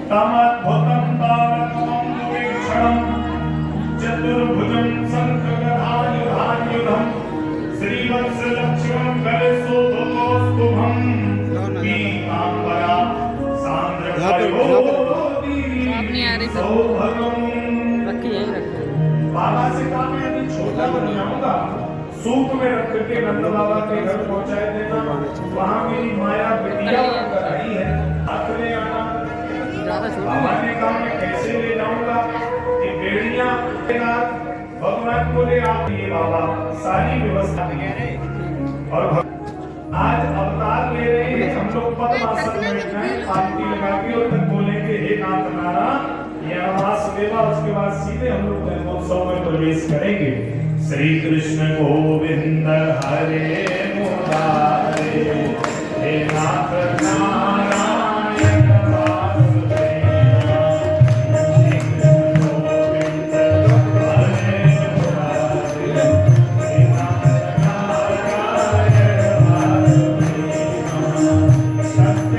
तमद्भुतं तारकं वीक्षणं चतुर्भुजं शङ्खगदायुधायुधं श्रीवत्सलक्ष्मणं कलशोभकौस्तुभं पीताम्बरा सांद्रपयोधि सौभगं। बाबा से कहा मैं अभी छोटा बन जाऊंगा, सूप में रख करके नंद बाबा के घर पहुंचाए देना, वहां मेरी माया बिटिया बनकर आई है, हाथ में आना। बाबा ने कहा मैं कैसे ले जाऊंगा, ये बेड़ियां भगवान को ले आती है। बाबा सारी व्यवस्था और आज अवतार ले रहे हैं, हम लोग पद्मासन में बैठे हैं, आरती लगा के और तक बोलेंगे हे नाथ नारायण या वासुदेवा, उसके बाद सीधे हम लोग जन्मोत्सव में प्रवेश करेंगे। श्री कृष्ण गोविंद हरे मुरारे हे नाथ नारायण वासुदेवा। श्री कृष्ण गोविंद हरे मुरारे हे नाथ नारायण वासुदेवा। सत्य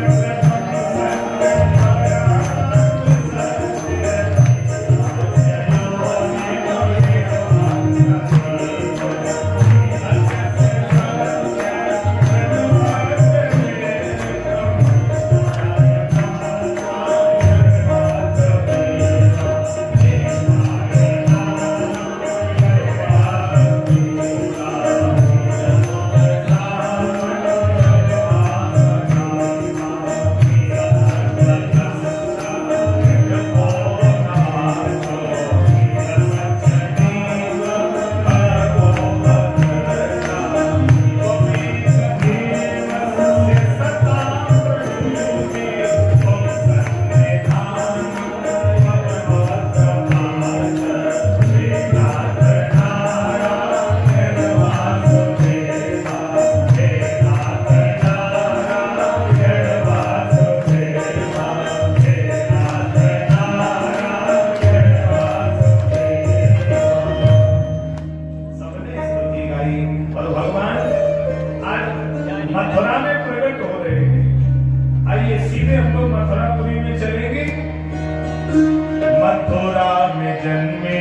मथुरा में जन्मे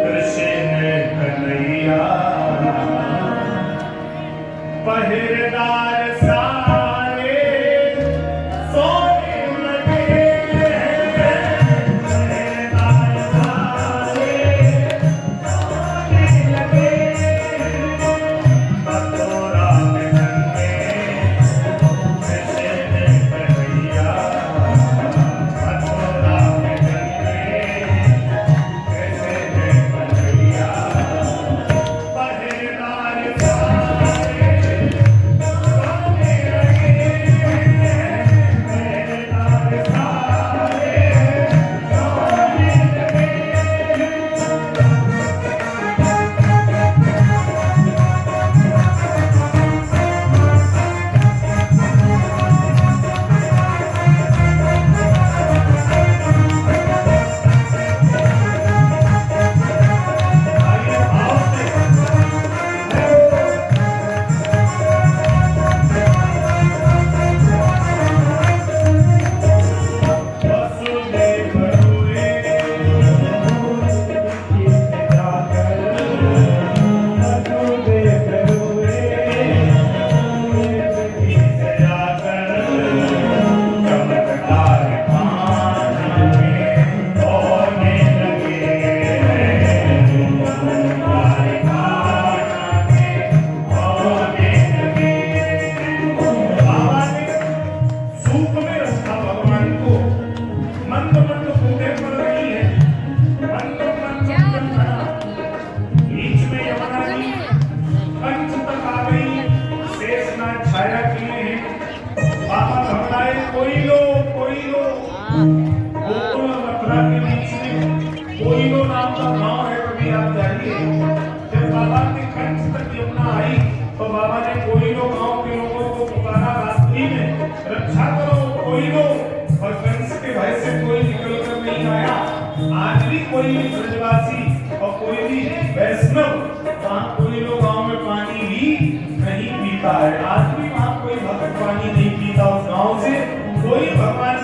कृष्ण कन्हैया, पहरेदार सारे सोने लगे हैं, पहरेदार सारे सोने लगे। मथुरा में जन्मे कृष्ण कन्हैया, कोयलो नाम का गांव है, कभी आप जाइए। जब बाबा की कंठ तक यमुना आई तो बाबा ने कोयलो गांव के लोगों को पुकारा, रात्रि में रक्षा करो कोयलो, और कंस के भय से कोई निकलकर नहीं आया। आज भी कोई ब्रजवासी और कोई भी वैष्णव वहाँ कोयलो गांव में पानी भी नहीं पीता है। आज भी वहाँ कोई भक्त पानी नहीं पीता। उस गांव से कोई भगवान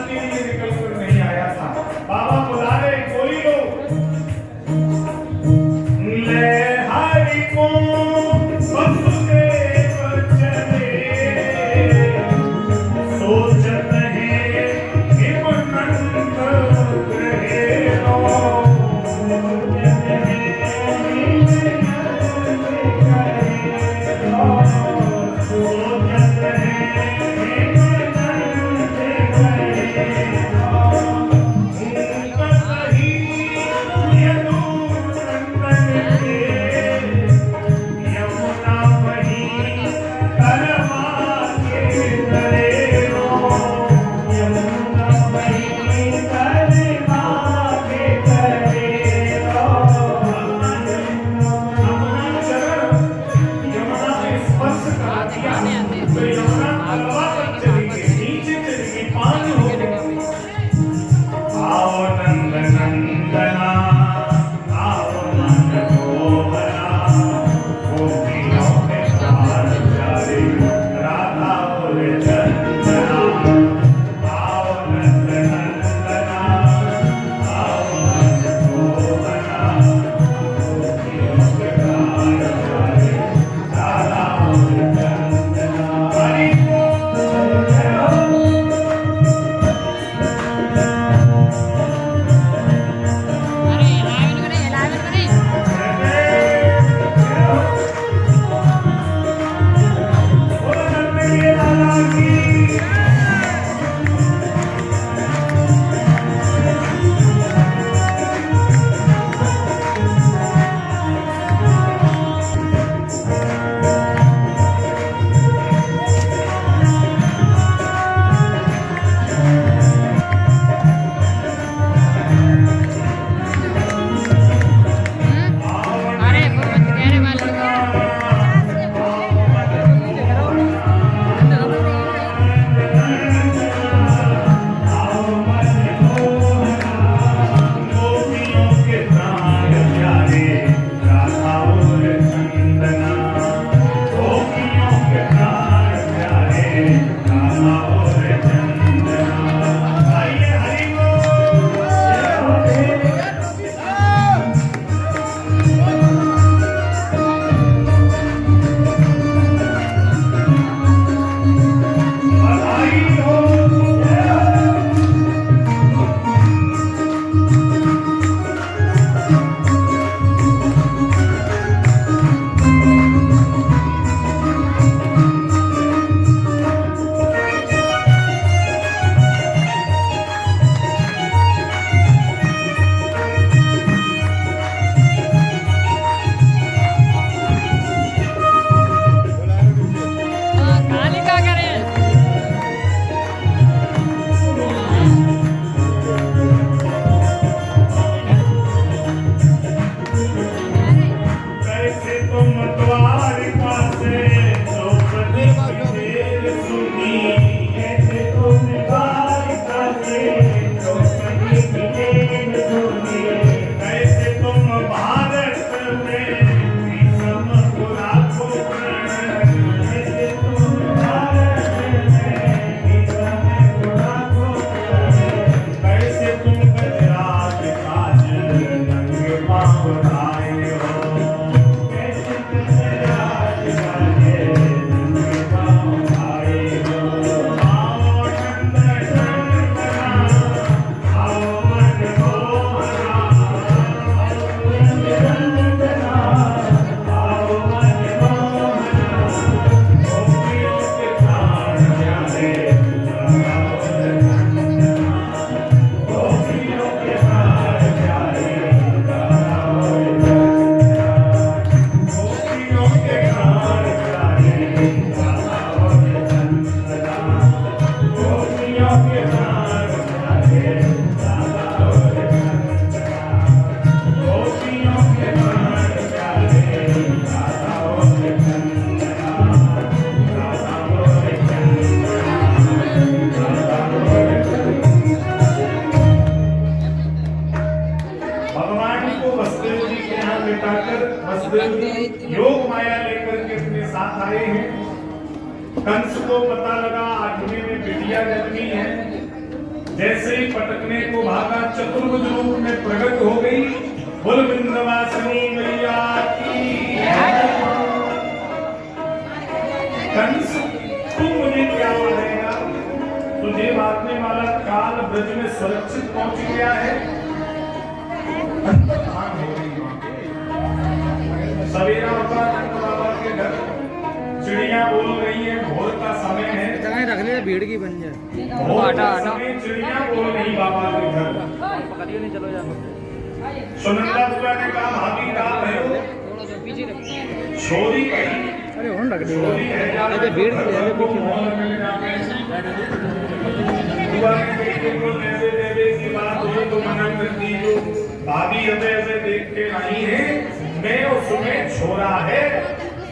साथ आए हैं। कंस को पता लगा 8वें में बिटिया जन्मी है। जैसे ही पटकने को भागा चतुर्भुज रूप में प्रकट हो गई। बोल विंध्यवासिनी मैया की। कंस तू मुझे क्या मारेगा? तुझे मारने वाला काल ब्रज में सुरक्षित पहुंच गया है। अंतर्धान हो गई वहां पे। सवेरा होता बाबा के घर, चिड़िया बोल रही है, भोर का समय है। रख ले भीड़ की बन जाए। भोर का समय चिड़िया बोल रही बाबा के घर। पकड़िए नहीं, चलो जाओ। सुनंदा बुआ ने कहा भाभी कहाँ है हो? छोरी कही। अरे होन रख दे। छोरी है जा अरे भीड़ के लिए को मॉल में जाके बुआ ने कही तुमको पैसे देवे की बात हो तो मना कर दीजिए। भाभी हमें ऐसे देख के नहीं है, मैं उसमें छोरा है।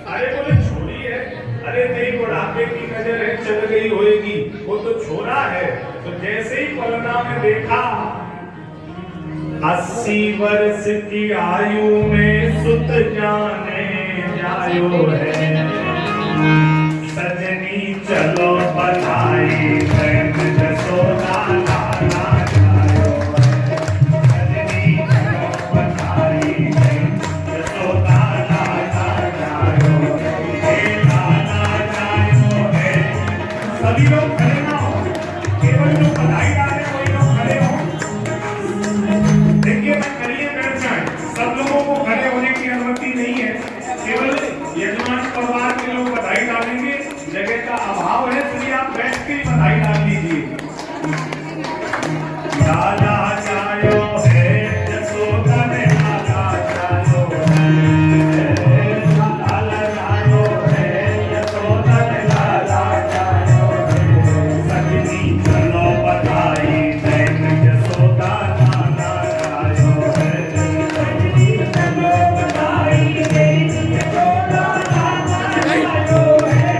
अरे बोले छोरी है? अरे तेरी बुढ़ापे की नजर है, चल गई होएगी, वो तो छोरा है। तो जैसे ही पलना में देखा 80 वर्ष की आयु में सुत जाने जायो है। सजनी चलो बधाई बैंक जसोदा लाला जायो है। सजनी चलो बधाई बैंक जसोदा लाला जायो है। लाला जायो है। सभी लोग खड़े ना हो, केवल जो बधाई डाले वही लोग खड़े हो। देखिए मैं करिए बैठ जाए, सब लोगों को खड़े होने की अनुमति नहीं है। केवल यजमान परिवार के लोग बधाई डालेंगे, जगह का अभाव है, इसलिए आप बैठ के ही बधाई डाल लीजिए। लाला जायो है जसोदा ने लाला जायो है। लाला जायो है जसोदा ने लाला जायो है। सजनी चलो बधाई बैंक जसोदा लाला जायो है। सजनी चलो बधाई बैंक जसोदा लाला जायो है।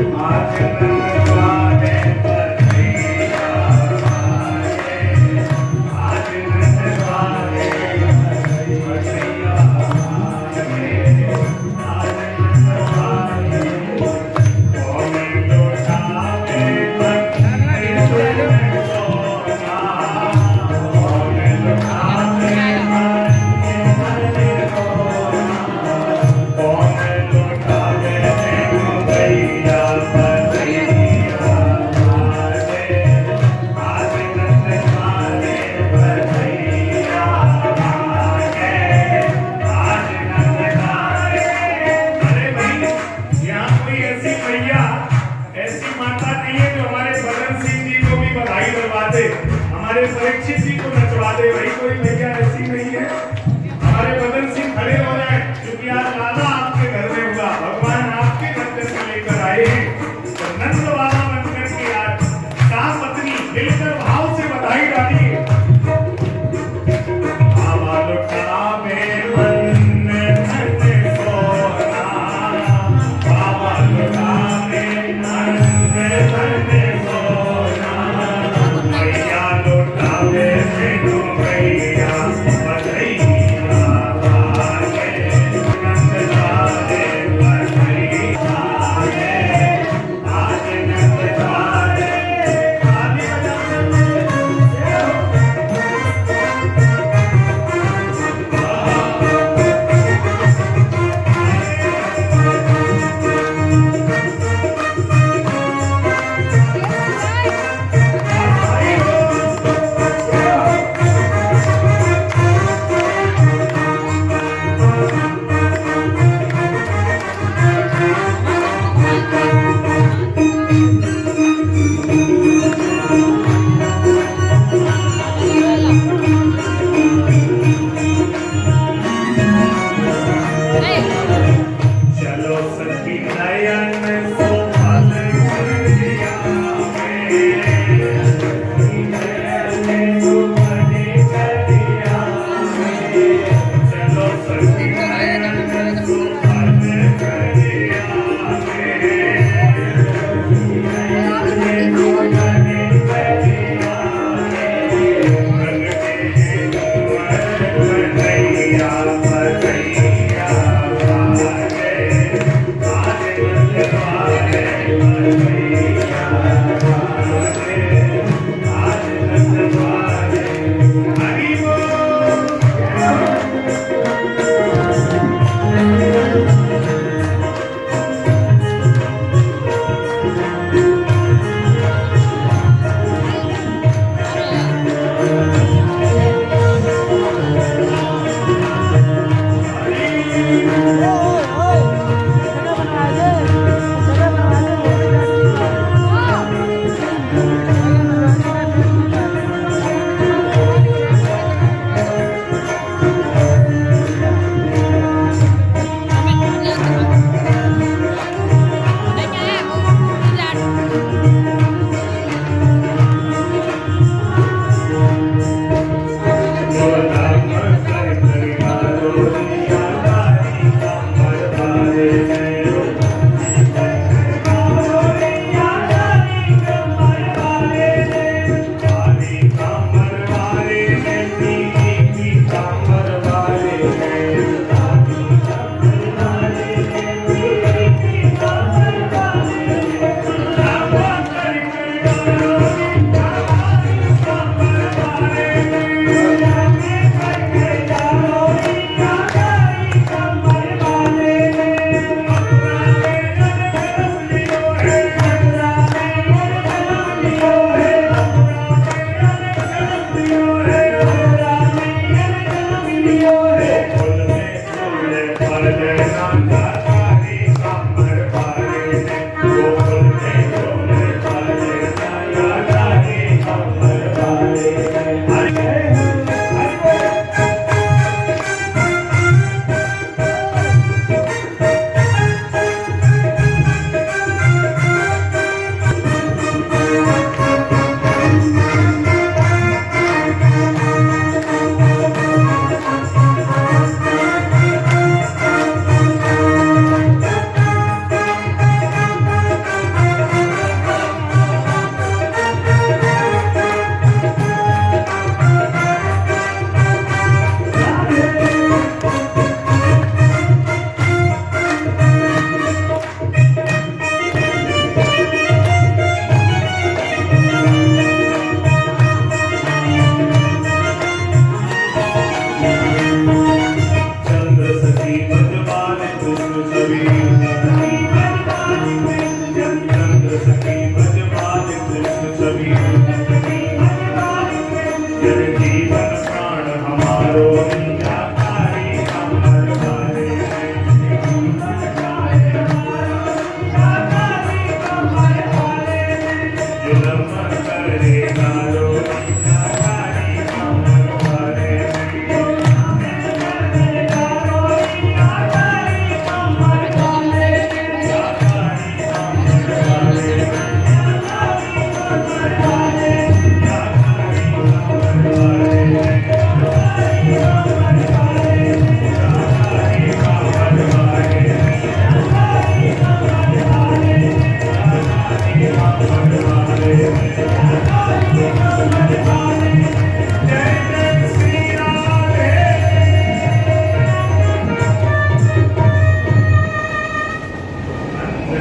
आज नंदलाले बधैया आए, आज नंदलाले बधैया आए, आज नंदलाले कौन लौटावे बंधन सोना, कौन लौटावे बंधन सोना, कौन लौटावे भैया बधैया आए, आज नंदलाले बधैया आए, आज नंदलाले। अरे भाई, यहाँ कोई ऐसी मैया, ऐसी माता नहीं है जो हमारे बदन सिंह जी को भी बधाई दिलवा दे, हमारे परीक्षित जी को नचवा दे। भाई कोई मैया ऐसी नहीं है। हमारे बदन सिंह खड़े हो जाए, क्योंकि आज लाला आपके घर में हुआ, भगवान आपके मंदिर से लेकर आए हैं। तो नंद वाला बनकर के आज सास पत्नी मिलकर भाव से बधाई डालिए। बाबा लुटावे बंधन सोना, बाबा लुटावे बंधन सोना, भैया लुटावे भैया बधैया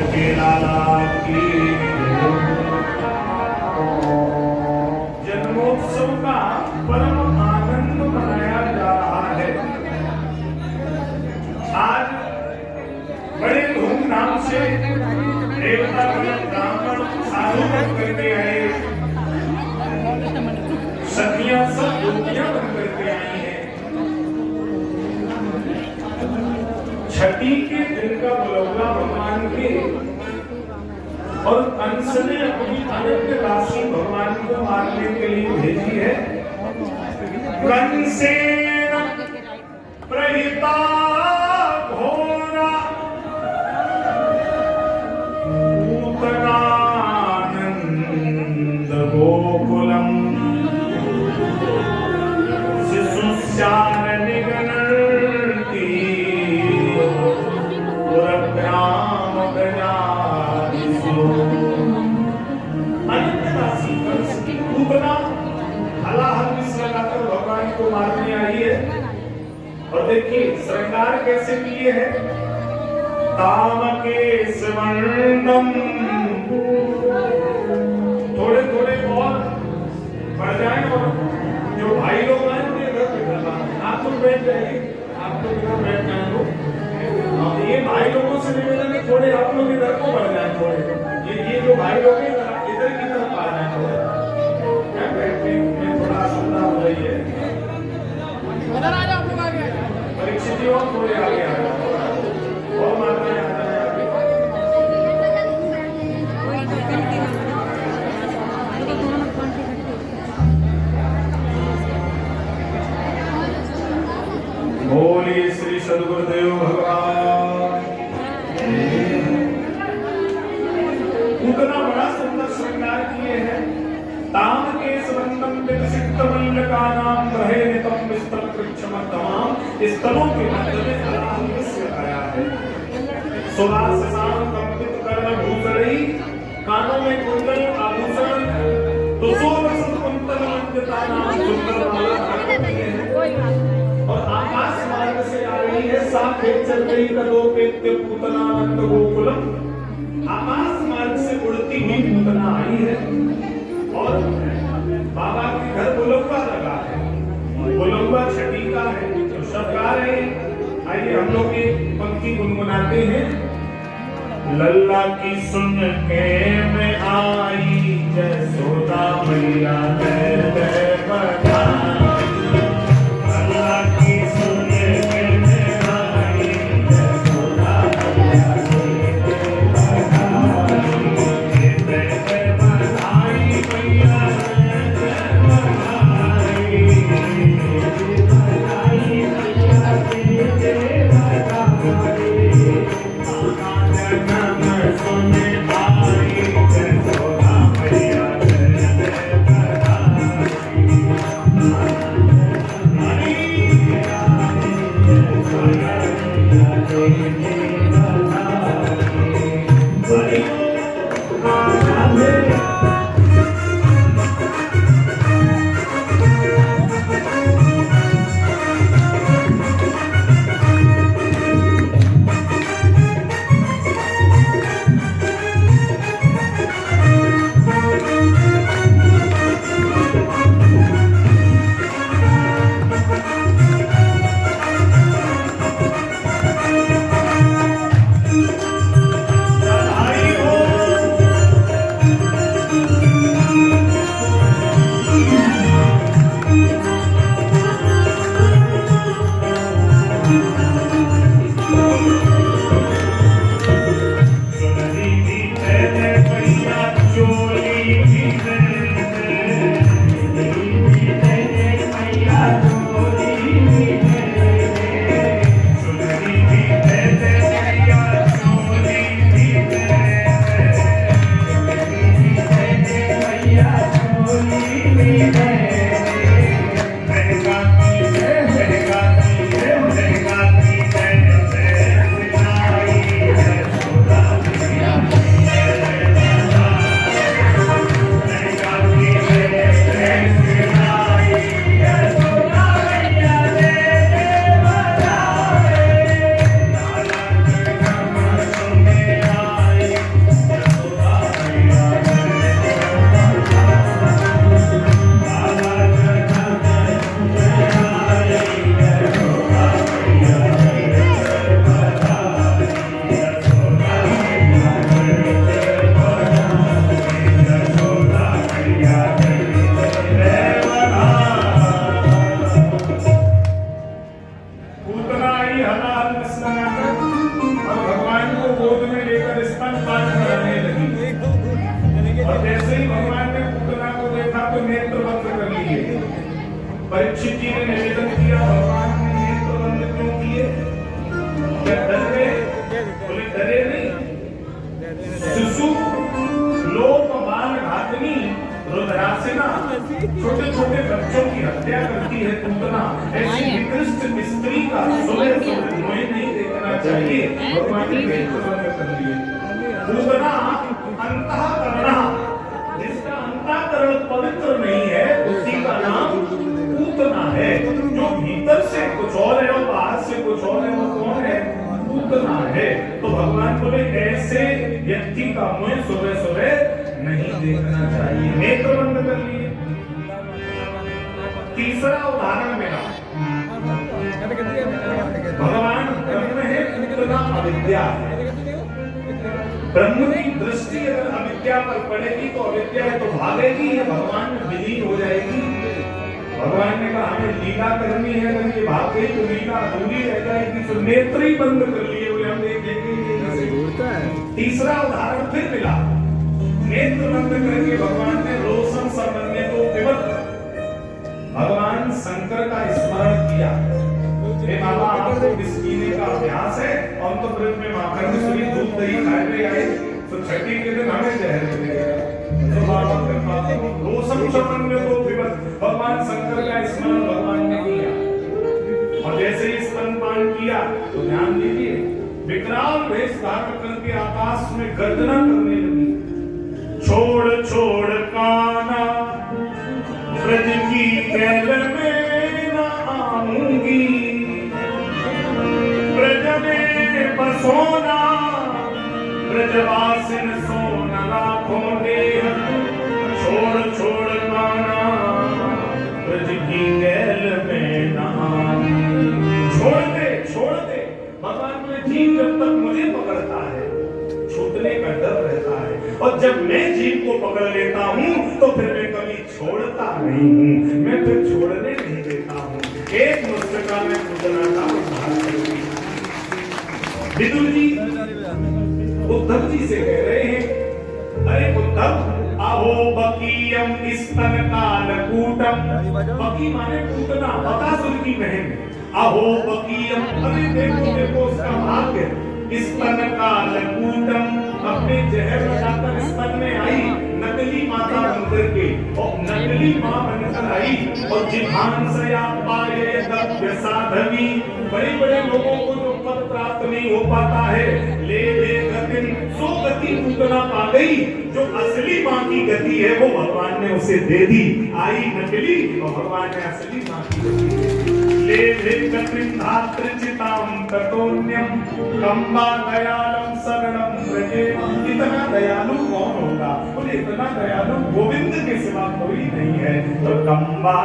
के लाला की जन्मोत्सव का परम आनंद मनाया जा रहा है। आज बड़े धूमधाम से देवता ब्राह्मण साधु बन करके आए, सखियां सब योगियां बन करके आई हैं। छठी के दिन का बुलौला भगवान के और कंस ने अपनी अनंत राशि भगवान को मारने के लिए भेजी है। कंसेन प्रहिता घोरा पूतनानंद गोकुलम शिशुस्यान निगणन्ति पुरग्राम गजादिषु। अनंत राशि कंस की पूतना हलाहल विष लगाकर भगवान को मारने आई है। और देखिए श्रृंगार कैसे किए हैं। ताम के स्वर्णम, थोड़े थोड़े और बढ़ जाए और जो भाई लोग हैं उन्हें घर पे करना। आप लोग बैठ जाइए, आप लोग इधर बैठ जाए। और ये भाई लोगों से निवेदन है थोड़े आप लोग इधर को बढ़ जाए। थोड़े ये जो भाई लोग हैं इधर की तरफ आ जाए। थोड़ा बैठने में थोड़ा असुविधा हो रही है। उधर आ जाओ, आप लोग आगे परीक्षित और थोड़े आगे आ जाओ और मात्राएं आ जाए। बोलिए श्री सद्गुरुदेव भगवान। उतना बड़ा सुंदर श्रृंगार किए हैं। ताम के संबंधम विकसित मल्लिका नाम रहे नितम विस्तृत वृक्षमध्यमाम। स्तनों के मध्य में हलाहल विष लगाया है। सुवास शाम कंपित कर्ण भूषणी, कानों में कुंडल आभूषण, तुसोर कुंतल मंडिता नाम सुंदर माला धारण किए हैं। और आकाश मार्ग से आ रही है, साथ चल रही कदोपेत्य पूतनानंद गोकुलम। आकाश मार्ग से उड़ती हुई पूतना आई है और बाबा के घर बुलौवा लगा है। बुलौवा छठी का है तो सब गा रहे हैं। आइए हम लोग एक पंक्ति गुनगुनाते हैं। लल्ला की सुन के मैं आई जसोदा मैया जय जय बधाई। छोटे छोटे बच्चों की हत्या करती है पूतना, ऐसी निकृष्ट स्त्री का सुबह सुबह मुझे नहीं देखना चाहिए। भगवान ने वेद कर लिए। पूतना अंतःकरणा, जिसका अंतःकरण पवित्र नहीं है उसी का नाम पूतना है। जो भीतर से कुछ और है और बाहर से कुछ और है वो कौन है? पूतना है। तो भगवान बोले ऐसे व्यक्ति का मुझे सुबह सुबह नहीं देखना चाहिए, नेत्र बंद कर लिए। तीसरा उदाहरण मेरा, भगवान ब्रह्म है, पूतना अविद्या है। ब्रह्म की दृष्टि अगर अविद्या पर पड़ेगी तो अविद्या है तो भागेगी या भगवान में विलीन हो जाएगी। भगवान ने कहा हमें लीला करनी है, अगर ये भाग गई तो लीला अधूरी रह जाएगी। तो नेत्र ही बंद कर लिए हुए हम देखेंगे। तीसरा उदाहरण फिर मिला, नेत्र बंद करके भगवान ने रोशन समन्वय को विवत, भगवान शंकर का स्मरण किया। हे बाबा आपको बिस्कीने का अभ्यास है, हम तो व्रत में माखन मिश्री दूध दही खाए हुए आए, तो छठी के दिन हमें जहर मिलेगा। तो बाबा कृपा रोशन समन्वय को विवत, भगवान शंकर का स्मरण भगवान ने किया। और जैसे ही स्तनपान किया तो ध्यान दीजिए, विकराल वेश धारण करके आकाश में गर्जना करने लगी। छोड़ छोड़ काना ब्रज की कैल में न आऊंगी, ब्रज में बसोना ब्रजवासिन सोना लाखों देह। छोड़ छोड़ काना ब्रज की कैल में न आऊंगी। छोड़ दे भगवान में जीव जब तक मुझे पकड़ता है छूटने का डर रहता है, और जब मैं जीव को पकड़ लेता हूँ तो फिर मैं कभी छोड़ता नहीं हूँ, मैं फिर छोड़ने नहीं देता हूँ। एक मुस्लिका में पूतना का उद्धार करूंगी। विदुर जी उद्धव जी से कह रहे हैं, अरे उद्धव अहो बकीयम स्तन कालकूटम। बकी माने पूतना, बकासुर की बहन। अहो बकीयम, अरे देखो देखो उसका भाग्य, स्तन कालकूटम, अपने जहर लगाकर स्तन में आई, नकली माता बनकर के, और नकली मां बनकर आई, और जिघांसया पाये दव्य साधवी। बड़े बड़े लोगों को जो पद प्राप्त नहीं हो पाता है, ले ले गतिन, सो गति पूतना पा गई। जो असली मां की गति है वो भगवान ने उसे दे दी। आई नकली और भगवान ने असली मां की गति दे दी। ले ले गतिन धात्रचिताम ततोन्यम कंबा दयालम शरणम व्रजेम। इतना दयालु कौन होगा? बोले इतना दयालु गोविंद के सिवा कोई नहीं है। तो कंबा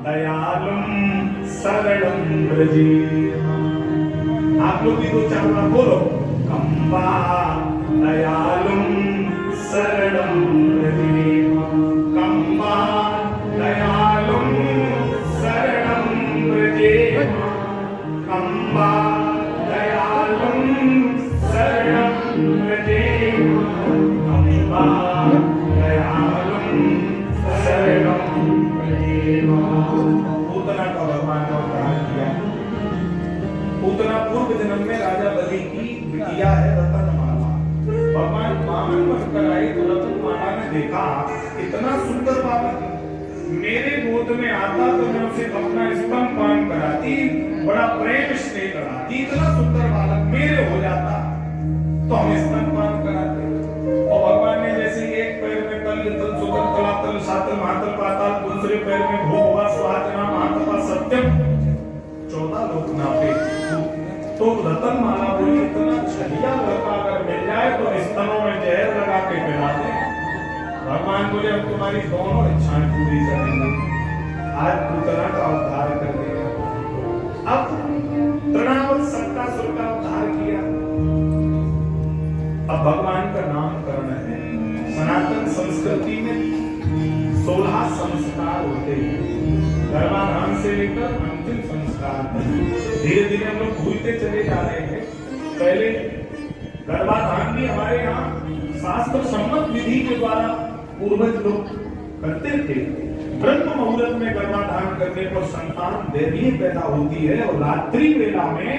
दयालुम शरणम व्रजेम। आप लोग भी दो चार बार बोलो, कंबा दयालुम शरणम व्रजेम। कंबा दयालुम शरणम व्रजेम। कंबा दयालुम शरणम व्रजेम। कंबा दयालुम शरणम व्रजेम। पूतना का भगवान ने उद्धार किया। पूतना पूर्व जन्म में राजा बलि की बिटिया है रतनमाला। भगवान वामन बनकर आई तो रतनमाला ने देखा इतना सुंदर बालक मेरे गोद में आता तो मैं उसे अपना स्तनपान कराती, बड़ा प्रेम स्नेह कराती। इतना सुंदर बालक मेरे हो जाता तो हम स्तनपान कराते। और भगवान ने जैसे एक पैर में तल तल सुतल तलातल सातल महातल पाताल, दूसरे पैर में भू भुवा स्वाहा महातपा सत्यम, 14 लोक नापे। तो रतनमाला बोली इतना छलिया लड़का अगर मिल जाए तो स्तनों में जहर लगा के पिला दे। भगवान बोले अब तुम्हारी दोनों इच्छाएं पूरी करेंगे। आज पूतना का उद्धार कर देगा। अब तृणावत सत्तासुर का उद्धार किया। अब भगवान का नामकरण है। सनातन संस्कृति में 16 संस्कार होते हैं, गर्भाधान से लेकर अंतिम संस्कार। धीरे धीरे हम लोग भूलते चले जा रहे हैं। पहले गर्भाधान भी हमारे यहाँ शास्त्र सम्मत विधि के द्वारा पूर्वज लोग करते थे। ब्रह्म मुहूर्त में गर्भाधान करने पर संतान दैवीय पैदा होती है, और रात्रि वेला में,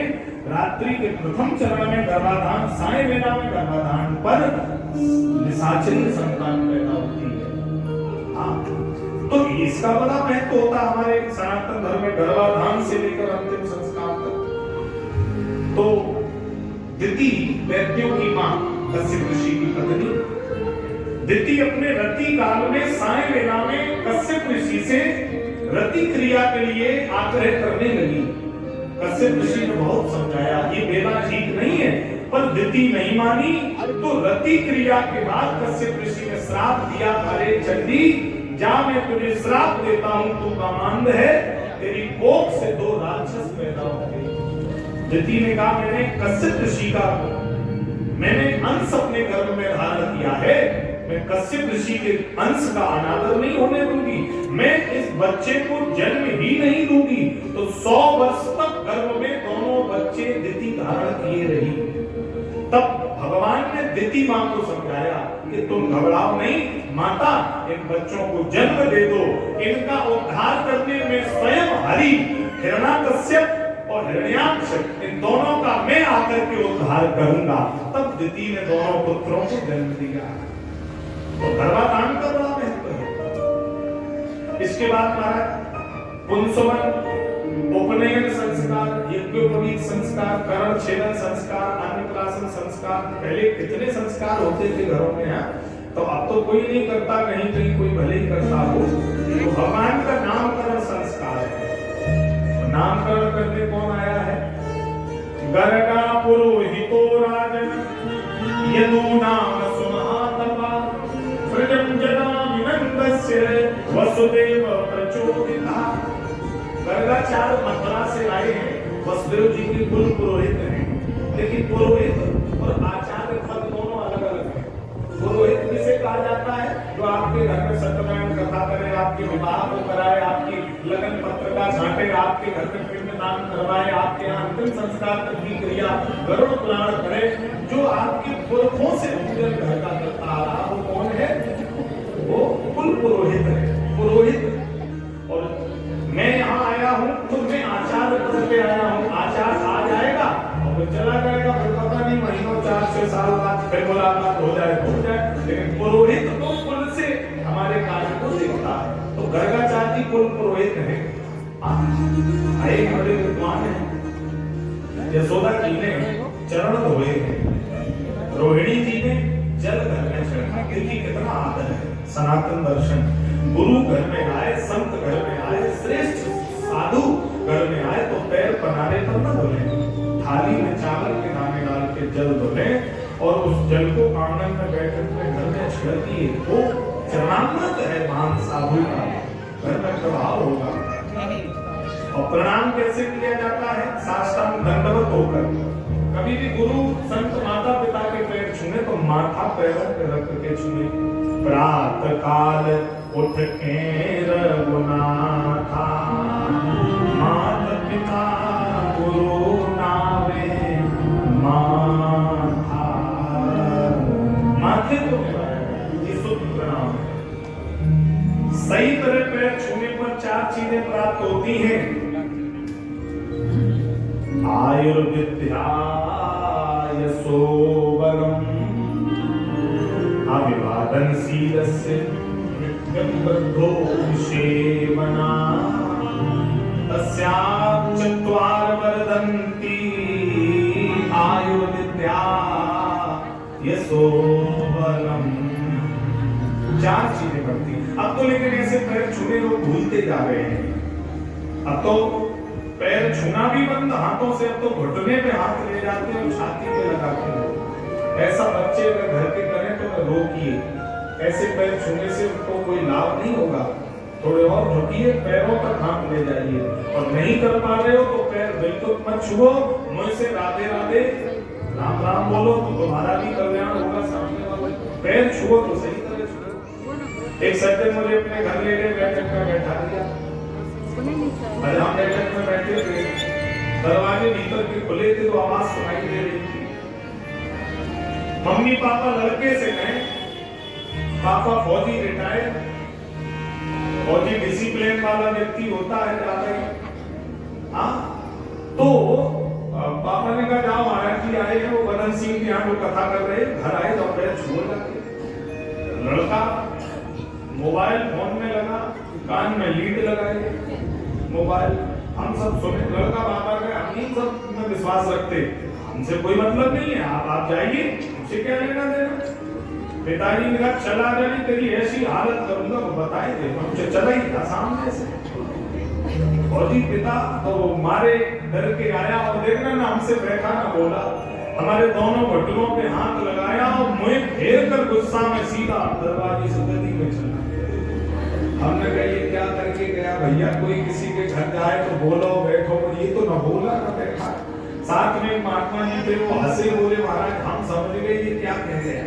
रात्रि के प्रथम चरण में गर्भाधान, साय वेला में गर्भाधान पर निशाचरी संतान पैदा होती है। तो इसका बड़ा महत्व होता है हमारे सनातन धर्म में, गर्भाधान से लेकर अंतिम संस्कार तक। तो दिति दैत्यों की मां कश्यप ऋषि की पत्नी, दिति अपने रति काल में साय वेला में कश्यप ऋषि से रति क्रिया के लिए आग्रह करने लगी। कश्यप ऋषि ने बहुत समझाया ये वेला ठीक नहीं है, पर दिति नहीं मानी। तो रति क्रिया के बाद कश्यप ऋषि ने श्राप दिया, अरे चंडी जा मैं तुझे श्राप देता हूं, तू कामांध है, तेरी कोख से 2 राक्षस पैदा होंगे। दिति ने कहा मैंने कश्यप ऋषि का मैंने अंश अपने गर्भ में धारण किया है, मैं कश्यप ऋषि के अंश का अनादर नहीं होने दूंगी, मैं इस बच्चे को जन्म ही नहीं दूंगी। तो 100 वर्ष तक गर्भ में दोनों बच्चे दिति धारण किए रही। तब भगवान ने दिति मां को समझाया कि तुम घबराओ नहीं माता, इन बच्चों को जन्म दे दो, इनका उद्धार करने में स्वयं हरि, हिरण्याकश्यप और हिरण्याक्ष, इन दोनों का मैं आकर के उद्धार करूंगा। तब दिति ने दोनों पुत्रों को जन्म दिया। तो गर्भाधान का बड़ा महत्व है। इसके बाद महाराज पुंसवन, उपनयन संस्कार, यज्ञोपवीत संस्कार, करण छेदन संस्कार, अन्नप्राशन संस्कार, पहले कितने संस्कार होते थे घरों में, तो अब तो कोई नहीं करता, कहीं कहीं कोई भले ही करता हो। तो भगवान का नामकरण संस्कार है। नामकरण करने कौन आया है? गर्गा पुरोहितो राजन यदूनाम सुमहातपा प्रजं जनामिनन्दस्य वसुदेव प्रचोदिता। गर्गाचार्य मथुरा से आए हैं, वसुदेव जी के कुल पुरोहित हैं, लेकिन पुरोहित और आचार्य पद दोनों अलग अलग हैं। पुरोहित किसे कहा जाता है? जो आपके घर में सत्यनारायण कथा करे, आपके विवाह को कराए, आपकी लगन पत्र का छांटे, आपके घर में पिंडदान करवाए, आपके यहाँ अंतिम संस्कार तक की क्रिया गरुड़ पुराण करे, जो आपके पुरखों से पूजन घर का करता आ रहा, वो कौन है? वो कुल पुरोहित है। पुरोहित। और मैं यहाँ आया हूँ तो मैं आचार्य पद पे आया हूँ, आचार्य आ जाएगा और फिर चला जाएगा, फिर पता नहीं महीनों 4-6 साल बाद फिर मुलाकात हो जाए तो हो जाए। लेकिन पुरोहित तो कुल से हमारे कार्य को देखता है। तो गर्गाचार्य जी कुल पुरोहित है, एक बड़े विद्वान है। यशोदा जी ने चरण धोए हैं, रोहिणी जी ने जल घर में चढ़ा, क्योंकि कितना आदर है। सनातन दर्शन, गुरु घर में आए, संत घर में आए, श्रेष्ठ साधु घर में आए तो पैर पनारे पर न धोले, थाली में चावल के दाने डाल के जल धोले और उस जल को आंगन में बैठकर के घर में छिड़क दिए। वो चरणामृत है महान साधु का, घर में प्रभाव होगा। और प्रणाम कैसे किया जाता है? साष्टांग दंडवत होकर। कभी भी गुरु संत माता पिता के पैर छूने तो माथा पैरों पे रख के छूने। प्रातः काल उठ के रघुनाथा, माता पिता गुरु नावे माथा। माथे को ये शुद्ध प्रणाम। सही तरह पैर छूने पर 4 चीजें प्राप्त होती हैं। आयुर्विद्या यशोबलम् अभिवादन शीलस्य नित्यं सेवना तस्यां चत्वार वर्धन्ति आयुर्विद्या यशोबलम्। 4 चीजें बढ़ती। अब तो लेकिन ऐसे पैर छूने लोग भूलते जा रहे हैं। अब तो पैर छूना भी बंद, हाथों से अब तो घुटने पे हाथ ले जाते हैं और छाती पे लगाते हैं। ऐसा बच्चे अगर घर के करें तो रोकिए, ऐसे पैर छूने से उनको कोई लाभ नहीं होगा। थोड़े और झुकिए, पैरों तक हाथ ले जाइए। और नहीं कर पा रहे हो तो पैर बिल्कुल मत छुओ, मुंह से राधे राधे राम राम बोलो तो तुम्हारा भी कल्याण होगा। सामने वाले पैर छुओ तो सही तरह छुओ। एक सज्जन मुझे अपने घर ले गए, बैठक में बैठा दिया। हम बैठक में बैठे थे, दरवाजे भीतर के खुले थे तो आवाज सुनाई दे रही थी। मम्मी पापा लड़के से गए, पापा फौजी रिटायर्ड, फौजी डिसिप्लिन वाला व्यक्ति होता है ज्यादा ही। हाँ, तो पापा ने कहा जाओ महाराज जी आए हैं, वो बदन सिंह के यहाँ जो कथा कर रहे, घर आए तो पैर छुओ जाके। लड़का मोबाइल फोन में लगा, कान में लीड लगाए, मोबाइल हम सब सुने, लड़का बाबा गए, हम ही सब में विश्वास रखते, हमसे कोई मतलब नहीं है, आप जाइए, हमसे क्या लेना देना। पिताजी ने कहा चला जाए, तेरी ऐसी हालत करूंगा वो बताए थे, हमसे चला ही था सामने से। और जी पिता तो मारे डर के आया और देखना ना हमसे बैठा ना बोला, हमारे दोनों घुटनों पे हाथ लगाया और मुंह फेर कर गुस्सा में सीधा दरवाजे से गली में चला। हमने कहा ये क्या करके गया भैया, कोई किसी के घर जाए तो बोलो बैठो, ये तो न बोला न बैठा। साथ में महात्मा जी थे, वो हंसे बोले महाराज हम समझ गए ये क्या कह गया।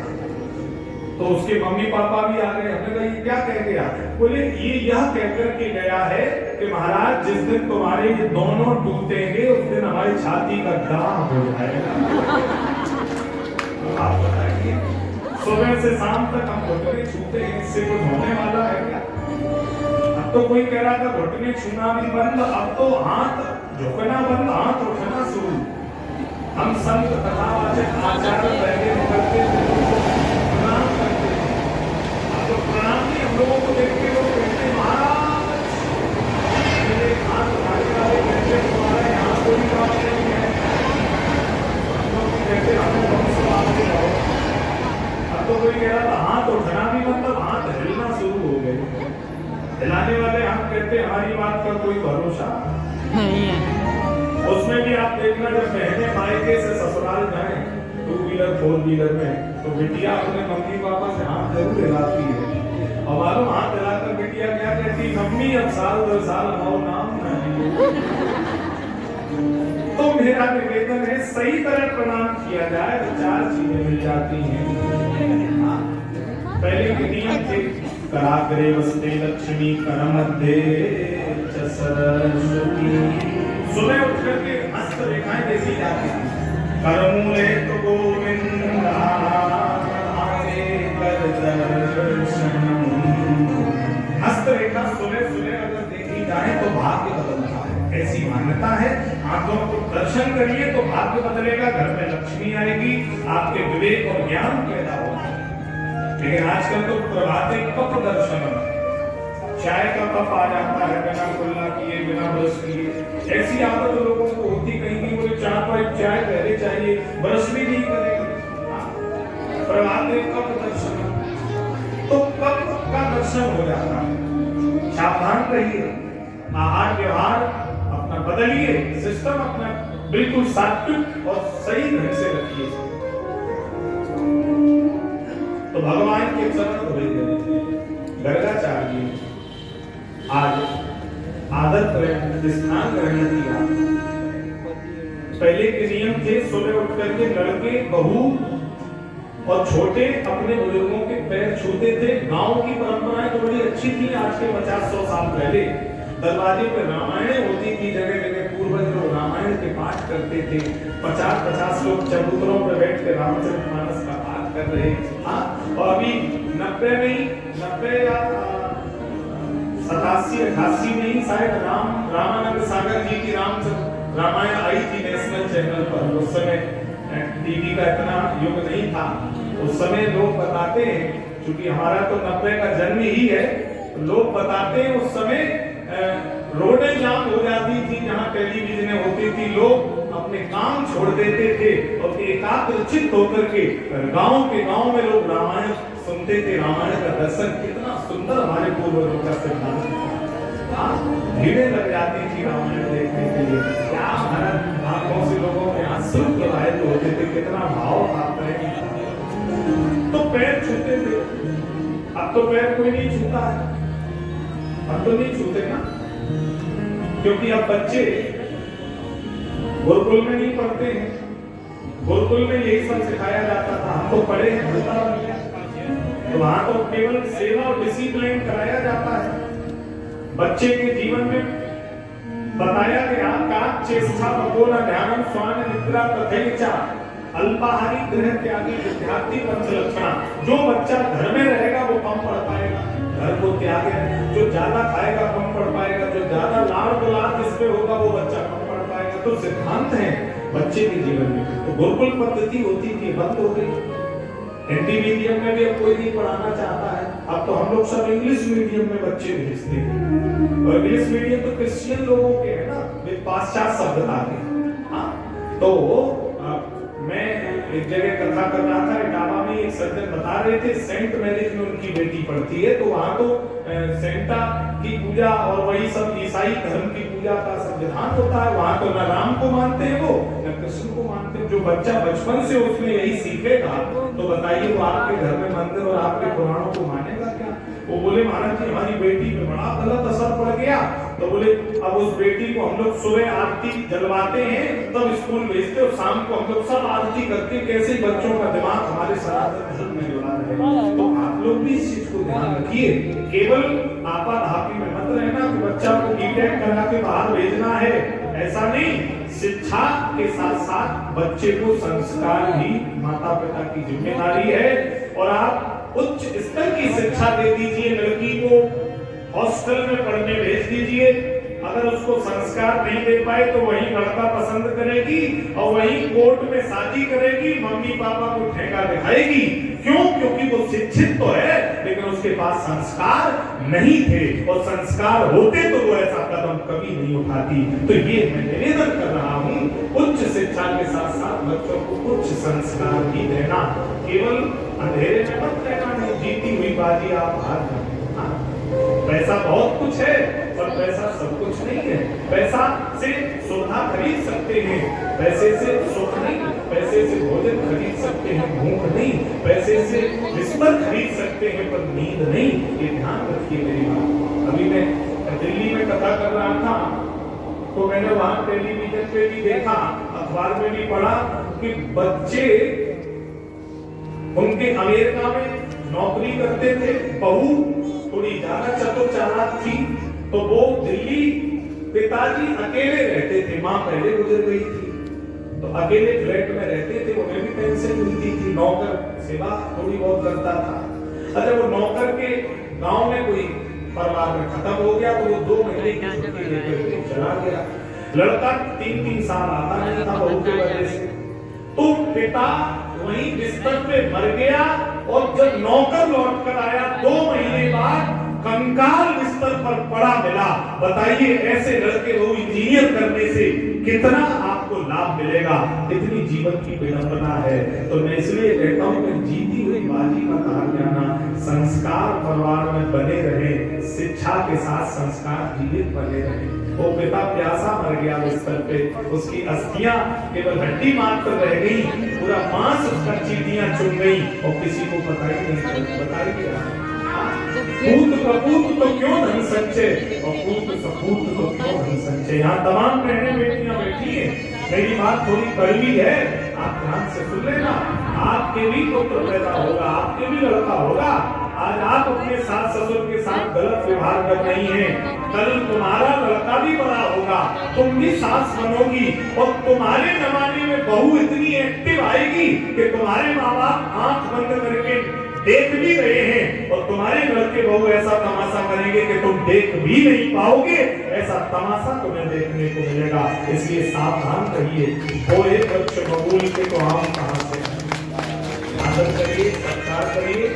तो उसके मम्मी पापा भी आ गए, हमने कहा ये क्या कह गया, बोले ये यह कहकर के गया है कि महाराज जिस दिन तुम्हारे ये दोनों टूटेंगे उस दिन हमारी छाती का दाम हो जाएगा। आप बताइए सुबह से शाम तक हम घुटने छूते हैं, इससे कुछ होने वाला है क्या। अब तो कोई कह रहा था घुटने छूना भी बंद, अब तो हाथ झुकना बंद, हाथ उठना शुरू। हम संत कथावाचक आचार्य पहले करते प्रणाम करते, अब तो प्रणाम नहीं, हम लोगों को देख के लोग कहते महाराज, मेरे हाथ उठाने वाले कहते तुम्हारा यहाँ कोई बात नहीं है, हम लोग कहते हम से आपसे रहो। अब तो कोई कह रहा था हाथ उठना भी मतलब हाथ हिलना शुरू हो गए। हिलाने वाले हम कहते हमारी बात का कोई भरोसा नहीं है। उसमें भी आप देखना जब बहने मायके से ससुराल जाए 2 व्हीलर 4 व्हीलर में, तो बिटिया अपने मम्मी पापा से हाथ जरूर हिलाती है। और मालूम हाथ हिलाकर बिटिया क्या कहती, मम्मी अब साल 2 साल हमारा नाम नहीं। तो मेरा निवेदन है सही तरह प्रणाम किया जाए तो 4 चीजें मिल जाती हैं। पहले के नियम थे कराग्रे वस्ते लक्ष्मी करमध्य च सरस्वती। सुबह उठ करके हस्त रेखाएं देखी जाती थी, करमूले तो गोविंद आगे कर दर्शन। हस्त रेखा सुबह सुबह अगर देखी जाए तो भाग्य बदलता है, ऐसी मान्यता है। आंखों को दर्शन करिए तो भाग्य बदलेगा, घर में लक्ष्मी आएगी, आपके विवेक और ज्ञान पैदा होगा। लेकिन आजकल तो प्रभाते कप दर्शन, चाय का कप आ जाता है बिना खुला किए बिना ब्रश किए। ऐसी आदत लोगों को होती, कहीं की बोले 4 पाइप चाय पहले चाहिए, ब्रश भी नहीं करेगा। प्रभाते कप दर्शन, तो कप का दर्शन हो जाता है। सावधान रहिए, आहार व्यवहार अपना बदलिए, सिस्टम अपना बिल्कुल सात्विक और सही ढंग से रखिए। तो भगवान के चरण धोए देने गर्गाचार्य आज आदत स्नान ग्रहण किया। पहले के नियम थे सुबह उठ करके लड़के बहू और छोटे अपने बुजुर्गों के पैर छूते थे। गांव की परंपराएं तो बड़ी अच्छी थी। आज के 50-100 साल पहले दरवाजे पे रामायण होती थी, जगह जगह पूर्वज लोग रामायण के पाठ करते थे। 50-50 लोग चबूतरों पर बैठ के रामचरितमानस का पाठ कर रहे। और अभी 90 में ही 90 या 87-88 में ही शायद रामानंद सागर जी की रामायण आई थी नेशनल चैनल पर। उस समय टीवी का इतना युग नहीं था। उस समय लोग बताते हैं, क्योंकि हमारा तो 90 का जन्म ही है, लोग बताते हैं उस समय रोडें जाम हो जाती थी जहां टेलीविजन होती थी। लोग अपने काम छोड़ देते थे और एकाग्रचित होकर के गांव में लोग रामायण सुनते थे। रामायण का दर्शन कितना सुंदर हमारे पूर्वजों का सिद्धांत था। भीड़ें लग जाती थी रामायण देखने के लिए। क्या हमारा आंखों से लोगों के आंसू प्रवाहित होते थे, कितना भाव था। तो पैर छूते थे, अब तो पैर कोई नहीं छूता है। अब तो नहीं छूते ना, क्योंकि अब बच्चे गुरुकुल में नहीं पढ़ते हैं। गुरुकुल में यही सब सिखाया जाता था। हम तो पढ़े हैं, तो वहां तो केवल सेवा और डिसिप्लिन कराया जाता है। बच्चे के जीवन में बताया गया का चेष्टा भगोना ध्यानम स्वान निद्रा तथैचा अल्पाहारी गृह त्यागी विद्यार्थी पंच लक्षणा। जो बच्चा घर में रहेगा वो कम पढ़ पाएगा, घर को त्यागे। जो ज्यादा खाएगा कम पढ़ पाएगा, जो ज्यादा लाड़ दुलार जिस पे होगा वो बच्चा कम पढ़ पाएगा। तो सिद्धांत है बच्चे के जीवन में। तो गुरुकुल पद्धति होती थी, बंद हो गई। हिंदी मीडियम में भी अब कोई नहीं पढ़ाना चाहता है। अब तो हम लोग सब इंग्लिश मीडियम में बच्चे भेजते हैं, और इंग्लिश मीडियम तो क्रिश्चियन लोगों के है ना, वे पाश्चात्य सभ्यता के। हाँ, तो मैं एक जगह कथा कर रहा था, इटावा में एक सज्जन बता रहे थे सेंट मैरिज में उनकी बेटी पढ़ती है, तो वहां तो सेंटा की पूजा और वही सब ईसाई धर्म की पूजा का संविधान होता है। वहां तो न राम को मानते हैं वो, न कृष्ण को मानते हैं। जो बच्चा बचपन से उसमें यही सीखेगा तो बताइए वो आपके घर में मंदिर और आपके पुराणों को मानेगा क्या? वो बोले महाराज जी हमारी बेटी पे बड़ा गलत असर पड़ गया। तो बोले अब उस बेटी को हम लोग सुबह आरती जलवाते हैं, तब स्कूल भेजते, और शाम को हम लोग सब आरती करके कैसे बच्चों का दिमाग हमारे सनातन धर्म में जुड़ा रहे। तो आप लोग भी इस चीज को ध्यान रखिए, केवल आपाधापी में मत रहना कि बच्चा को बीटेक करा के बाहर भेजना है, ऐसा नहीं। शिक्षा के साथ साथ बच्चे को संस्कार भी माता पिता की जिम्मेदारी है। और आप उच्च स्तर की शिक्षा दे दीजिए, लड़की को हॉस्टल में पढ़ने भेज दीजिए। अगर उसको संस्कार नहीं दे पाए तो वही लड़का पसंद करेगी और वही कोर्ट में शादी करेगी, मम्मी पापा को ठेका दिखाएगी। क्यों? क्योंकि वो शिक्षित तो है लेकिन उसके पास संस्कार नहीं थे, और संस्कार होते तो वो ऐसा कदम कभी नहीं उठाती। तो ये मैं निवेदन कर रहा हूँ, उच्च शिक्षा के साथ साथ बच्चों को उच्च संस्कार भी देना, केवल अंधेरे में मत रहना। नहीं जीती हुई बाजी आप हार जाते। पैसा बहुत कुछ है पर पैसा सब कुछ नहीं है। पैसा से सुविधा खरीद सकते हैं, पैसे से सुख नहीं। पैसे से भोजन खरीद सकते हैं, भूख नहीं। पैसे से बिस्तर खरीद सकते हैं पर नींद नहीं। ये ध्यान रखिए मेरी बात। अभी मैं दिल्ली में कथा कर रहा था तो मैंने वहां टेलीविजन पे भी देखा, अखबार में भी पढ़ा कि बच्चे उनके अमेरिका में नौकरी करते थे, बहू थोड़ी ज्यादा चतुर चालाक थी, तो वो दिल्ली, पिताजी अकेले रहते थे, माँ पहले गुजर गई थी, तो अकेले फ्लैट में रहते थे। उन्हें भी पेंशन मिलती थी, नौकर सेवा थोड़ी बहुत करता था। अच्छा, वो नौकर के गांव में कोई परिवार में खत्म हो गया तो वो 2 महीने की छुट्टी लेकर चला गया। लड़का 3-3 साल आता नहीं था बहू की वजह से, तो पिता वहीं बिस्तर पे मर गया। और जब नौकर लौट कर आया 2 महीने बाद कंकाल बिस्तर पर पड़ा मिला। बताइए ऐसे लड़के को इंजीनियर करने से कितना आपको लाभ मिलेगा, कितनी जीवन की विडंबना है। तो मैं इसलिए कहता हूं कि जीती हुई बाजी का कहा जाना, संस्कार परिवार में बने रहे, शिक्षा के साथ संस्कार जीवित बने रहे। वो पिता प्यासा मर गया बिस्तर पे, उसकी अस्थियां केवल हड्डी मात्र रह गई, पूरा मांस उसका चींटियां चुन गई और किसी को पता ही नहीं चला। बताइए पूत कपूत तो क्यों धन संचय, और पूत सपूत तो क्यों धन संचय। यहाँ तमाम बहनें बेटियां बैठी हैं, मेरी बात थोड़ी कड़वी है, आप ध्यान से सुन लेना। आपके भी पुत्र पैदा होगा, आपके भी लड़का होगा। आज आप अपने सास ससुर के साथ गलत व्यवहार कर रही हैं, कल तुम्हारा लड़का भी बड़ा होगा, तुम भी सास बनोगी, और तुम्हारे जमाने में बहू इतनी एक्टिव आएगी कि तुम्हारे माँ बाप आंख बंद करके देख भी रहे हैं, और तुम्हारे घर के बहू ऐसा तमाशा करेंगे कि तुम देख भी नहीं पाओगे। ऐसा तमाशा तुम्हें देखने को मिलेगा, इसलिए सावधान रहिए। कोई बच्चे बबूल के तो हम कहां से आदर करिए, सत्कार करिए।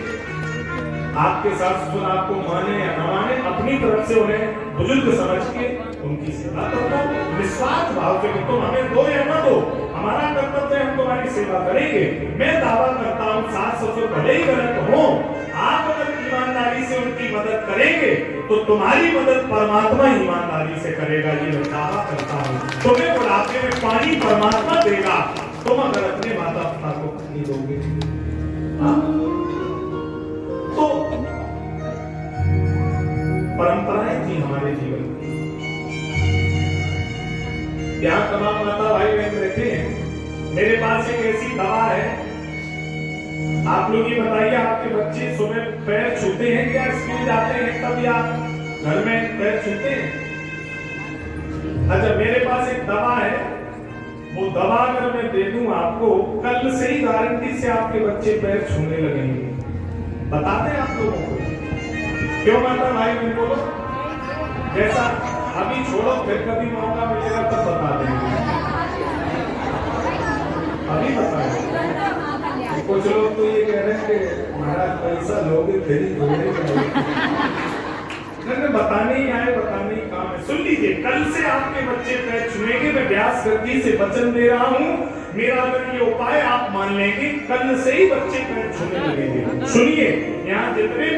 आपके सास ससुर आपको माने या न माने, अपनी तरफ से उन्हें बुजुर्ग समझ के उनकी सेवा करो, निस्वार्थ भाव से। तुम हमें दो या न दो, हमारा कर्तव्य है, हम तुम्हारी सेवा करेंगे। मैं दावा करता हूँ सास ससुर भले ही गलत हो, आप अगर ईमानदारी से उनकी मदद करेंगे तो तुम्हारी मदद परमात्मा ईमानदारी से करेगा। ये मैं दावा करता हूँ। तुम्हें बुढ़ापे में पानी परमात्मा देगा, तुम अगर अपने माता पिता को नहीं दोगे। तो परंपराएं थी हमारे जीवन की। यहाँ तमाम माता भाई बहन बैठे हैं, मेरे पास एक ऐसी दवा है, आप लोग ये बताइए आपके बच्चे सुबह पैर छूते हैं क्या? स्कूल जाते हैं तब या घर में पैर छूते हैं? अच्छा, मेरे पास एक दवा है, वो दवा अगर मैं दे दूं आपको, कल से ही गारंटी से आपके बच्चे पैर छूने लगेंगे। बता दें आप लोगों को, क्यों माता भाई बहन बोलो? जैसा अभी छोड़ो, फिर कभी मौका मिलेगा तब बता देंगे। अभी बताएं। कुछ लोग तो ये कह रहे हैं कि महाराज पैसा लोगे फिर ही बताने ही आए, बताने ही काम है। सुन लीजिए, कल से आपके बच्चे पैर छुएंगे, मैं व्यास गद्दी से वचन दे रहा हूँ। मेरा अगर ये उपाय आप मान लेंगे, कल से ही बच्चे पैर छूने लगेंगे। सुनिए, यहाँ जितने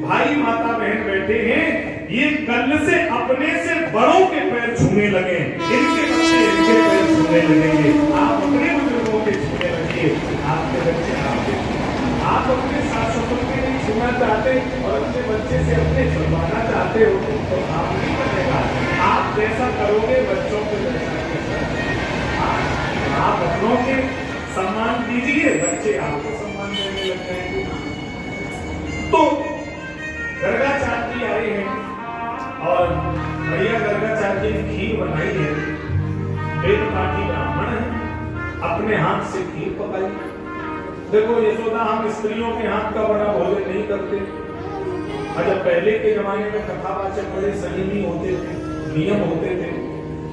भाई माता बहन बैठे हैं, ये कल से अपने से बड़ों के पैर छूने लगे, इनके बच्चे इनके पैर छूने लगेंगे। आप अपने बुजुर्गों के छूने लगिए, आपके बच्चे आपके। आप अपने सास ससुर के नहीं छूना चाहते और अपने बच्चे से अपने छुड़वाना चाहते हो तो आप नहीं बनेगा। आप जैसा करोगे बच्चों को वैसा। आप अपनों के सम्मान दीजिए, बच्चे आपको सम्मान देने लग जाएंगे। तो गर्गाचार्य आए हैं और भैया गर्गाचार्य ने खीर बनाई है। वेद पाठी ब्राह्मण है, अपने हाथ से खीर पकाई। देखो यशोदा, हम स्त्रियों के हाथ का बड़ा भोजन नहीं करते। अच्छा, पहले के जमाने में कथावाचक बड़े संयमी होते थे, नियम होते थे,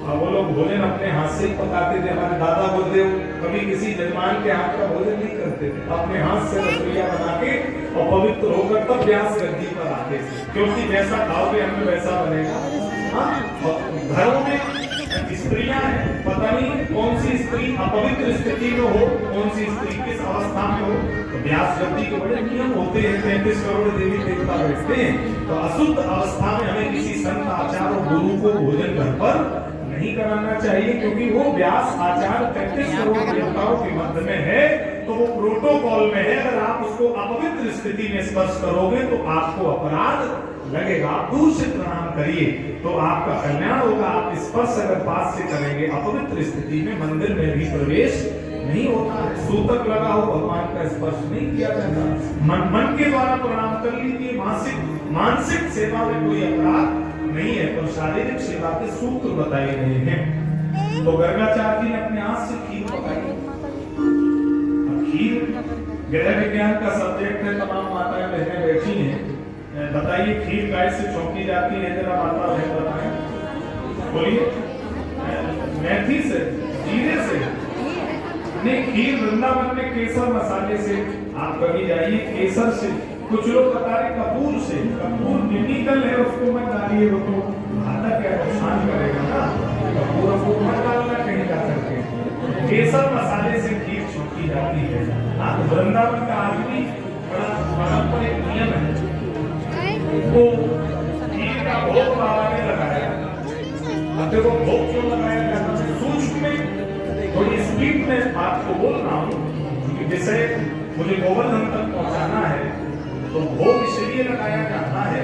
और वो लोग भोजन अपने हाथ से ही पकाते थे। हमारे दादा गुरुदेव कभी किसी जजमान के हाथ का भोजन नहीं करते थे, अपने हाथ से रसोईया बना के और पवित्र होकर तब व्यास गद्दी पर आते थे, क्योंकि जैसा खाओगे हमें वैसा बनेगा। हाँ, घरों में स्त्रियां हैं, पता नहीं कौन सी स्त्री अपवित्र स्थिति में हो, कौन सी स्त्री किस अवस्था में हो, तो व्यास गद्दी के बड़े नियम होते हैं। 33 करोड़ देवी देवता बैठते हैं, तो अशुद्ध अवस्था में हमें किसी संत आचार्य और गुरु को भोजन घर पर नहीं कराना चाहिए, क्योंकि वो व्यास आचार्य 33 करोड़ देवताओं के मध्य में है, तो वो प्रोटोकॉल में है। अगर आप उसको अपवित्र स्थिति में स्पर्श करोगे तो आपको अपराध लगेगा। आप दूर से प्रणाम करिए तो आपका कल्याण होगा। आप स्पर्श अगर पास से करेंगे, अपवित्र स्थिति में मंदिर में भी प्रवेश नहीं होता है। सूतक लगा हो, भगवान का स्पर्श नहीं किया जाता। मन के द्वारा प्रणाम कर लीजिए। मानसिक सेवा में कोई अपराध नहीं है, तो शारीरिक सेवा के सूत्र बताए गए हैं। तो गर्गाचार्य ने अपने हाथ से खीर पकाई। खीर गृह विज्ञान का सब्जेक्ट है, तमाम माताएं बहनें बैठी हैं। बताइए खीर कैसे छौंकी जाती है, जरा माता बहन बताएं, बोलिए। मेथी से, जीरे से नहीं, खीर वृंदावन में केसर मसाले से। आप कभी जाइए, केसर से। कुछ लोग बता रहे कपूर से। कपूर केमिकल है, उसको मत डालिए, वो तो घातक है, नुकसान करेगा ना। कपूर को मत डालना कहीं जा करके। केसर मसाले से खीर छौंकी जाती है। वृंदावन का आदमी बड़ा परंपरा एक नियम है, वो खीर का भोग बाबा ने लगाया। देखो भोग क्यों लगाया जाता है, सूक्ष्म में थोड़ी स्पीड में आपको बोल रहा हूँ, जैसे मुझे गोवर्धन तक पहुंचाना है तो भोग इसलिए लगाया जाता है।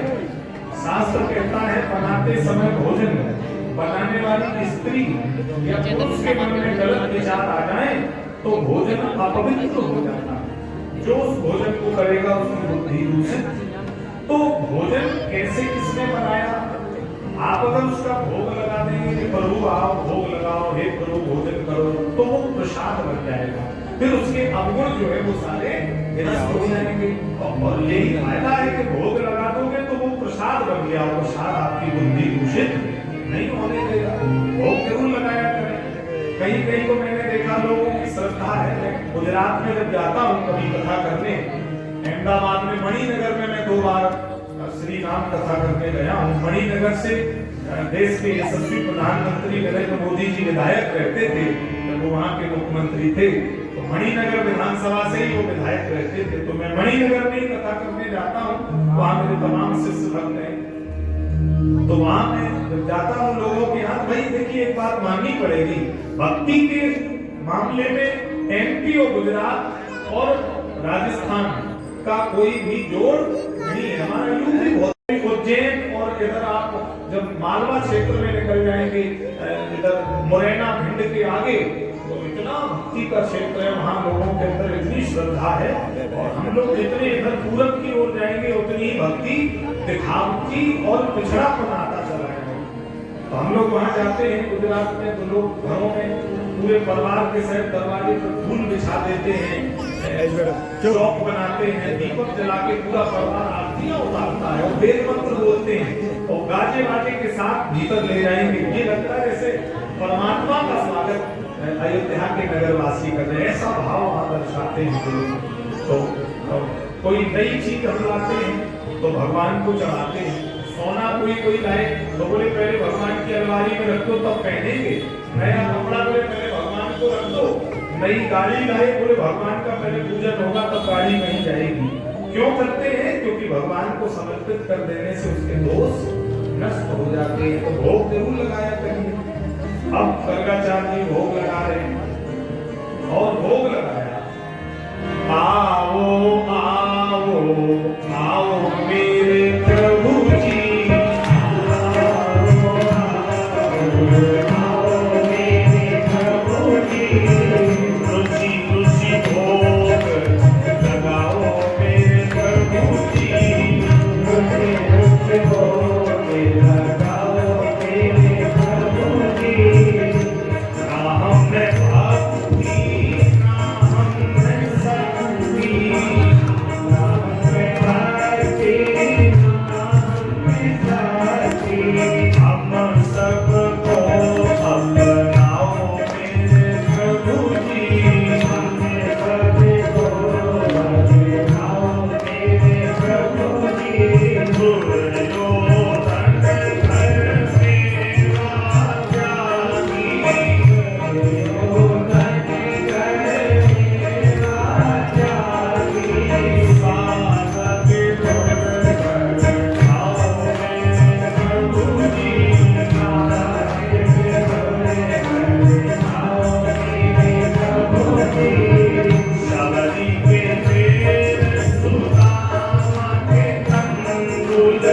शास्त्र कहता है बनाते समय भोजन बनाने वाली स्त्री या पुरुष के मन में गलत विचार आ जाए तो भोजन अपवित्र हो जाता है। जो उस भोजन को करेगा उसकी बुद्धि दूषित। तो भोजन कैसे किसने बनाया, आप अगर उसका भोग लगा देंगे कि प्रभु आओ भोग लगाओ, हे प्रभु भोजन करो, तो वो प्रसाद बन जाएगा। फिर उसके अवगुण जो है वो सारे निरस्त हो जाएंगे। और यही फायदा है कि भोग लगा दोगे तो वो प्रसाद बन गया, प्रसाद आपकी बुद्धि दूषित नहीं होने देगा। भोग जरूर लगाया करें। कहीं कहीं को मैंने देखा लोगों की श्रद्धा है। गुजरात में जब जाता हूँ कभी कथा करने, अहमदाबाद में मणिनगर में मैं 2 बार श्री राम कथा करने गया हूँ। मणिनगर से देश के यशस्वी प्रधानमंत्री नरेंद्र मोदी जी विधायक रहते थे, जब वो वहाँ के मुख्यमंत्री थे, तो मणिनगर विधानसभा से ही वो विधायक रहते थे। तो मैं मणिनगर में ही कथा करने जाता हूँ, वहाँ मेरे तमाम शिष्य भक्त हैं। तो वहाँ मैं जब जाता हूँ लोगों के यहाँ, भाई देखिए एक बात माननी पड़ेगी, भक्ति के मामले में एमपी और गुजरात और राजस्थान का कोई भी जोड़ नहीं है। हमारा यूपी बहुत, उज्जैन और इधर आप जब मालवा क्षेत्र में निकल जाएंगे, इधर मुरैना भिंड के आगे, तो इतना भक्ति का क्षेत्र है, वहाँ लोगों के अंदर इतनी श्रद्धा है। और हम लोग जितने इधर पूरब की ओर जाएंगे उतनी ही भक्ति दिखावटी और पिछड़ापन आता चला है। तो हम लोग वहाँ जाते हैं गुजरात में, तो लोग घरों में पूरे परिवार के साथ दरवाजे पर फूल बिछा देते हैं, चौक बनाते हैं, दीपक जला के पूरा परिवार आरतियां उतारता है और वेद मंत्र बोलते हैं और गाजे बाजे के साथ भीतर ले जाएंगे। ये लगता है जैसे परमात्मा का स्वागत अयोध्या के नगरवासी कर रहे हैं, ऐसा भाव वहां दर्शाते हैं। तो कोई नई चीज हम लाते हैं तो भगवान को चढ़ाते हैं। सोना कोई लाए तो बोले पहले भगवान की अलमारी में रख दो तब पहनेंगे। नया कपड़ा बोले पहले भगवान को रख दो। नई गाड़ी लाए बोले भगवान का पहले पूजन होगा तब गाड़ी कहीं जाएगी। क्यों करते हैं? क्योंकि भगवान को समर्पित कर देने से उसके दोष नष्ट हो जाते हैं। तो भोग जरूर लगाया करिए। अब गर्गाचार्य जी भोग लगा रहे हैं और भोग लगाया। आओ आओ आओ मेरे प्रभु जी, आओ मेरे प्रभु जी, रुचि रुचि भोग लगाओ मेरे प्रभु जी, रुचि रुचि भोग लगाओ मेरे प्रभु जी। ना हमने भक्ति ना हमने शक्ति, ना हमने भक्ति ना हमने शक्ति, हम सबको अपनाओ मेरे प्रभु जी, हमें सबको अपनाओ मेरे प्रभु जी। दुर्योधन घर में राजा की, दुर्योधन घर में राजा की, स्वागत आओ मेरे प्रभु जी, आओ मेरे प्रभु जी। सबरी के तेल सुदामा के तंदुल,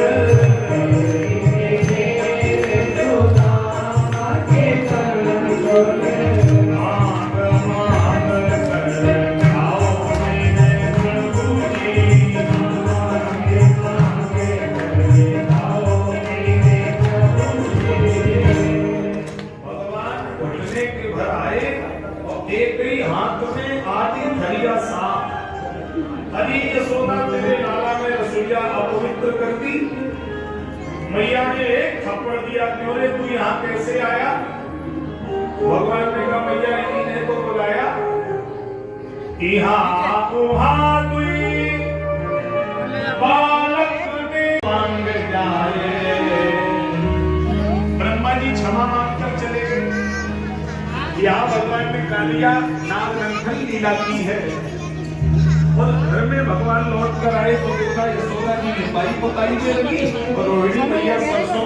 सुदामा के तंदुल, मांग मांग कर खाओ मेरे प्रभु जी, मांग मांग कर खाओ मेरे प्रभु जी। भगवान घुटने के भर आए और एक ही हाथ में आधी थलिया साफ। हरी यशोदा तेरे लाला में रसोईया अपवित्र कर दी। मैया ने एक थप्पड़ दिया, क्यों रे तू यहाँ कैसे आया? भगवान ने कहा मैया इन्हें तो बुलाया। यहाँ उहाँ दुई बालक के मांग जाए। ब्रह्मा जी क्षमा मांगकर चले गए। यहाँ भगवान ने कालिया नागरंथन लीला की है और घर में भगवान लौट कर आए तो देखा यशोदा जी लिपाई पोताई में लगी और रोहिणी मैया सरसों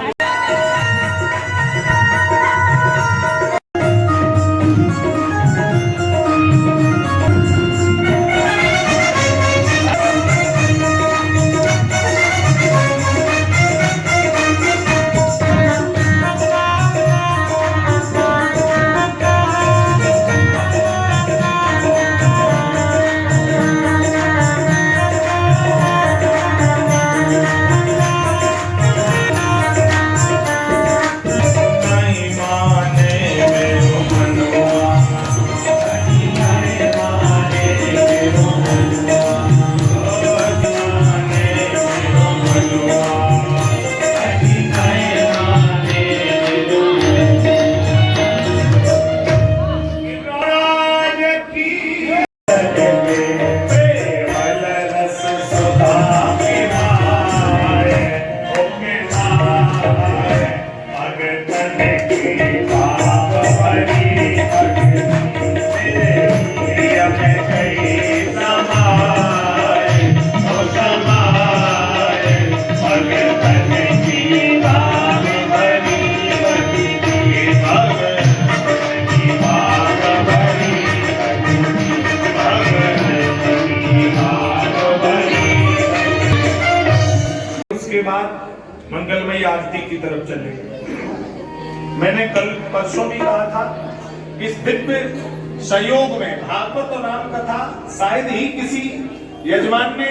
के बाद मंगलमयी आरती की तरफ चले। मैंने कल परसों भी कहा था इस दिव्य संयोग में भागवत नाम कथा शायद ही किसी यजमान ने